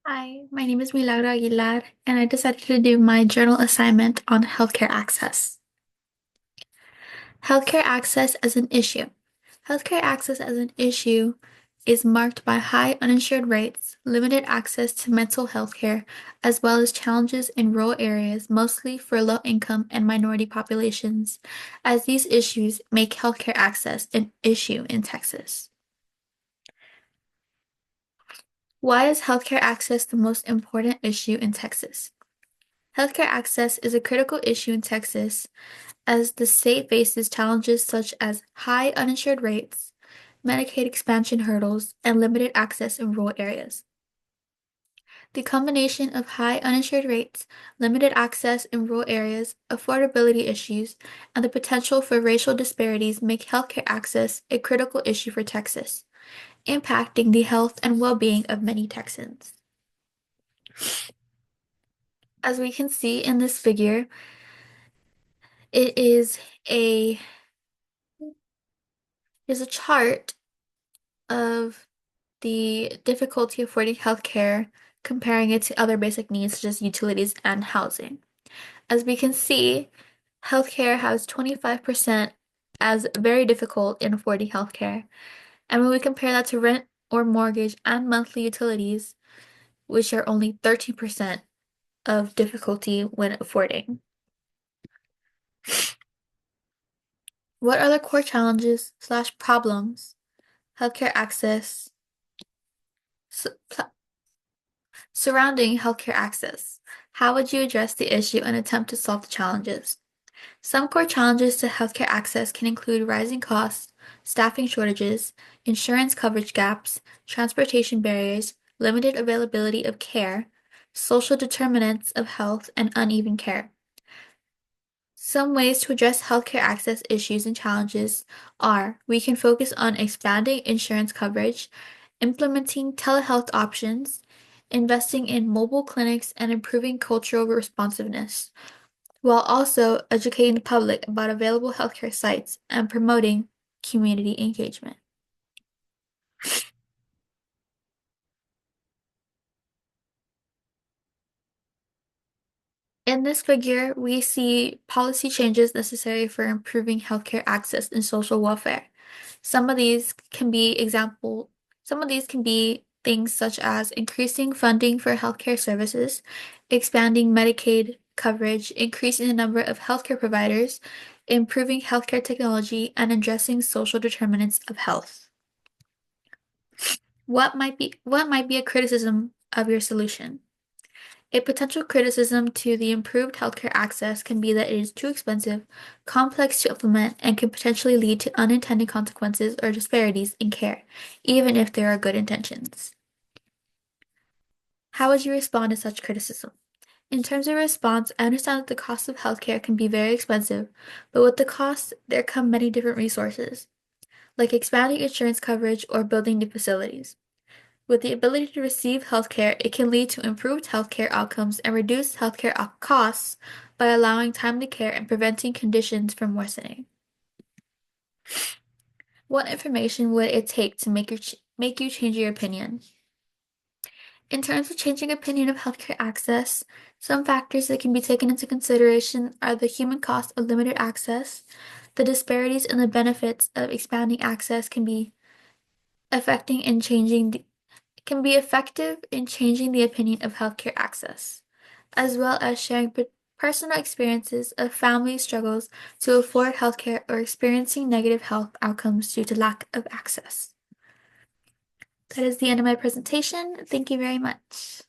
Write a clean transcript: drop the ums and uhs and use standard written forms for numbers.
Hi, my name is Milagro Aguilar, and I decided to do my journal assignment on healthcare access. Healthcare access as an issue. Healthcare access as an issue is marked by high uninsured rates, limited access to mental health care, as well as challenges in rural areas, mostly for low-income and minority populations, as these issues make healthcare access an issue in Texas. Why is healthcare access the most important issue in Texas? Healthcare access is a critical issue in Texas as the state faces challenges such as high uninsured rates, Medicaid expansion hurdles, and limited access in rural areas. The combination of high uninsured rates, limited access in rural areas, affordability issues, and the potential for racial disparities make healthcare access a critical issue for Texas, impacting the health and well-being of many Texans. As we can see in this figure, it a is a chart of the difficulty affording healthcare, comparing it to other basic needs such as utilities and housing. As we can see, healthcare has 25% as very difficult in affording healthcare. And when we compare that to rent or mortgage and monthly utilities, which are only 13% of difficulty when affording. What are the core challenges slash problems healthcare access surrounding healthcare access? How would you address the issue and attempt to solve the challenges? Some core challenges to healthcare access can include rising costs, staffing shortages, insurance coverage gaps, transportation barriers, limited availability of care, social determinants of health, and uneven care. Some ways to address healthcare access issues and challenges are we can focus on expanding insurance coverage, implementing telehealth options, investing in mobile clinics, and improving cultural responsiveness, while also educating the public about available healthcare sites and promoting community engagement. In this figure, we see policy changes necessary for improving healthcare access and social welfare. Some of these can be some of these can be things such as increasing funding for healthcare services, expanding Medicaid coverage, increasing the number of healthcare providers, improving healthcare technology, and addressing social determinants of health. What might be a criticism of your solution? A potential criticism to the improved healthcare access can be that it is too expensive, complex to implement, and can potentially lead to unintended consequences or disparities in care, even if there are good intentions. How would you respond to such criticism? In terms of response, I understand that the cost of healthcare can be very expensive, but with the cost, there come many different resources, like expanding insurance coverage or building new facilities. With the ability to receive healthcare, it can lead to improved healthcare outcomes and reduce healthcare costs by allowing timely care and preventing conditions from worsening. What information would it take to make you change your opinion? In terms of changing opinion of healthcare access, some factors that can be taken into consideration are the human cost of limited access, the disparities in the benefits of expanding access affecting in changing the, can be effective in changing the opinion of healthcare access, as well as sharing personal experiences of family struggles to afford healthcare or experiencing negative health outcomes due to lack of access. That is the end of my presentation. Thank you very much.